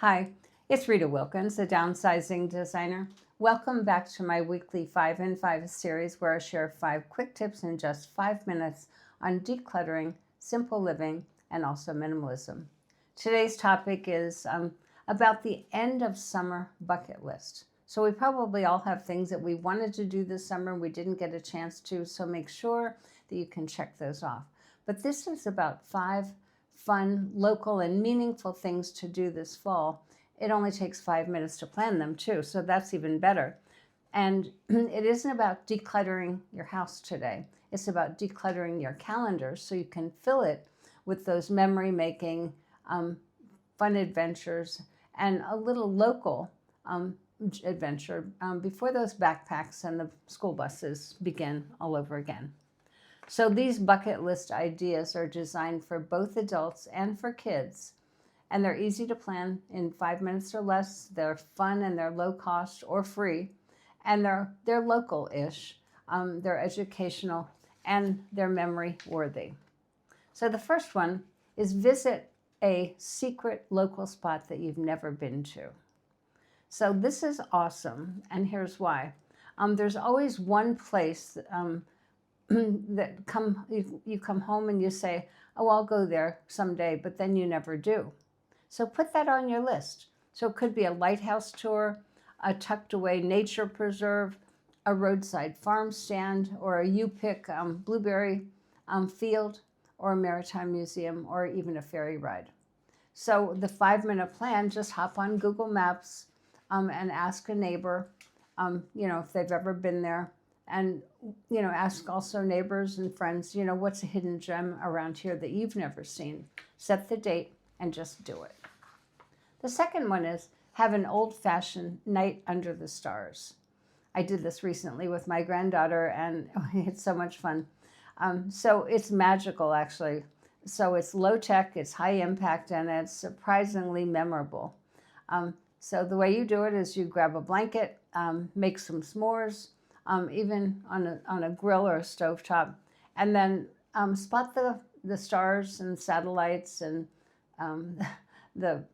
Hi, it's Rita Wilkins, the Downsizing Designer. Welcome back to my weekly 5 in 5 series where I share 5 quick tips in just 5 minutes on decluttering, simple living, and also minimalism. Today's topic is about the end of summer bucket list. So we probably all have things that we wanted to do this summer we didn't get a chance to, so make sure that you can check those off. But this is about 5 fun, local, and meaningful things to do this fall. It only takes 5 minutes to plan them too, so that's even better. And it isn't about decluttering your house today. It's about decluttering your calendar so you can fill it with those memory-making, fun adventures and a little local adventure before those backpacks and the school buses begin all over again. So these bucket list ideas are designed for both adults and for kids, and they're easy to plan in 5 minutes or less. They're fun and they're low cost or free, and they're local-ish, they're educational, and they're memory worthy. So the first one is visit a secret local spot that you've never been to. So this is awesome, and here's why. There's always one place that you come home and you say, oh, I'll go there someday, but then you never do. So put that on your list. So it could be a lighthouse tour, a tucked away nature preserve, a roadside farm stand, or a you-pick blueberry field, or a maritime museum, or even a ferry ride. So the 5-minute plan, just hop on Google Maps and ask a neighbor, if they've ever been there. And, ask also neighbors and friends, what's a hidden gem around here that you've never seen? Set the date and just do it. The second one is have an old-fashioned night under the stars. I did this recently with my granddaughter, and it's so much fun. So it's magical, actually. So it's low-tech, it's high-impact, and it's surprisingly memorable. So the way you do it is you grab a blanket, make some s'mores, even on a grill or a stovetop, and then spot the stars and satellites and the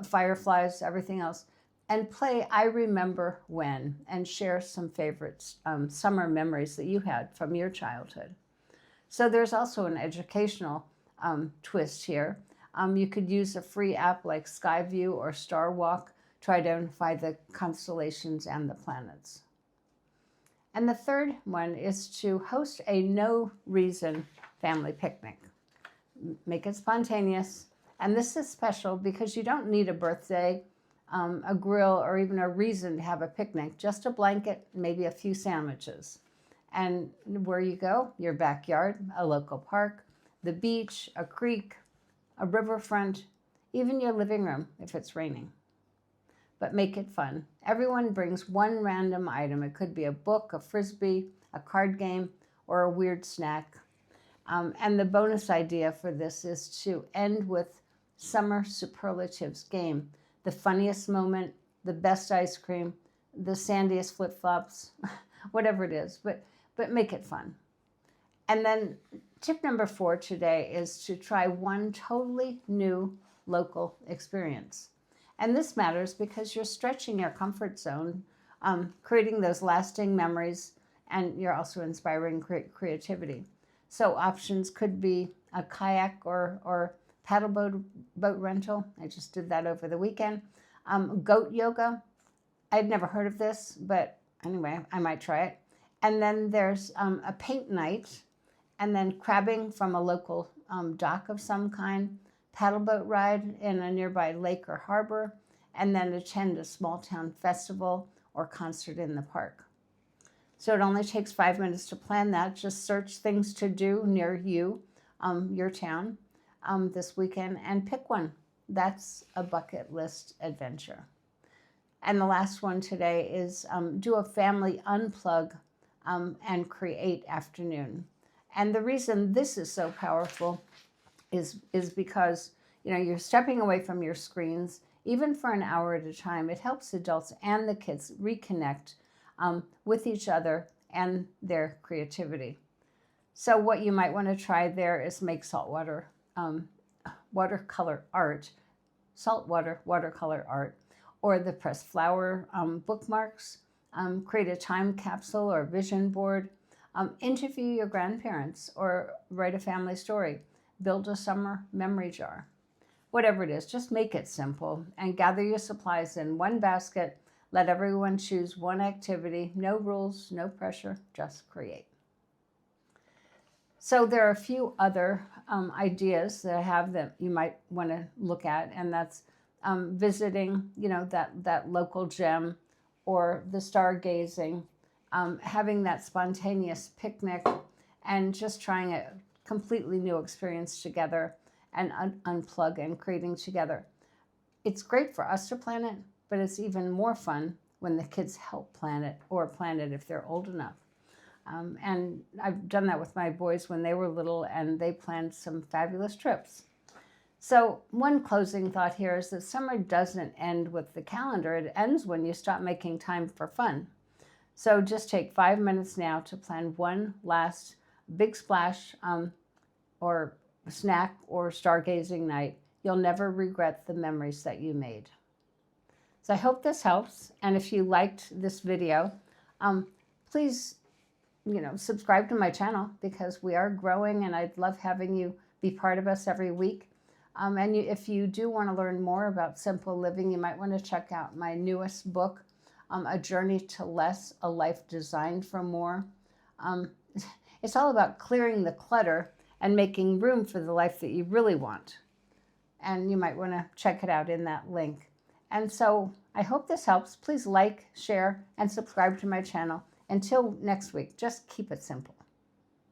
fireflies, everything else, and play I Remember When, and share some favorite summer memories that you had from your childhood. So there's also an educational twist here. You could use a free app like Skyview or Star Walk to identify the constellations and the planets. And the third one is to host a no-reason family picnic. Make it spontaneous. And this is special because you don't need a birthday, a grill, or even a reason to have a picnic. Just a blanket, maybe a few sandwiches. And where you go, your backyard, a local park, the beach, a creek, a riverfront, even your living room if it's raining. But make it fun. Everyone brings one random item. It could be a book, a frisbee, a card game, or a weird snack. And the bonus idea for this is to end with summer superlatives game. The funniest moment, the best ice cream, the sandiest flip-flops, whatever it is, but make it fun. And then tip number 4 today is to try one totally new local experience. And this matters because you're stretching your comfort zone, creating those lasting memories, and you're also inspiring creativity. So options could be a kayak or paddle boat rental. I just did that over the weekend. Goat yoga. I'd never heard of this, but anyway, I might try it. And then there's a paint night, and then crabbing from a local dock of some kind, paddle boat ride in a nearby lake or harbor, and then attend a small town festival or concert in the park. So it only takes 5 minutes to plan that. Just search things to do near you, your town, this weekend, and pick one. That's a bucket list adventure. And the last one today is do a family unplug and create afternoon. And the reason this is so powerful is because you're stepping away from your screens, even for an hour at a time. It helps adults and the kids reconnect with each other and their creativity. So what you might want to try there is make saltwater watercolor art saltwater watercolor art, or the pressed flower bookmarks. Create a time capsule or vision board. Interview your grandparents or write a family story. Build a summer memory jar. Whatever it is, just make it simple and gather your supplies in one basket. Let everyone choose one activity. No rules, no pressure, just create. So there are a few other ideas that I have that you might want to look at, and that's visiting, that local gem, or the stargazing, having that spontaneous picnic, and just trying a completely new experience together, and unplug and creating together. It's great for us to plan it, but it's even more fun when the kids help plan it, or plan it if they're old enough. And I've done that with my boys when they were little, and they planned some fabulous trips. So one closing thought here is that summer doesn't end with the calendar. It ends when you stop making time for fun. So just take 5 minutes now to plan one last big splash or snack or stargazing night. You'll never regret the memories that you made. So I hope this helps. And if you liked this video, please subscribe to my channel, because we are growing and I'd love having you be part of us every week. And if you do want to learn more about simple living, you might want to check out my newest book, A Journey to Less, A Life Designed for More. It's all about clearing the clutter and making room for the life that you really want. And you might want to check it out in that link. And so I hope this helps. Please like, share, and subscribe to my channel. Until next week, just keep it simple.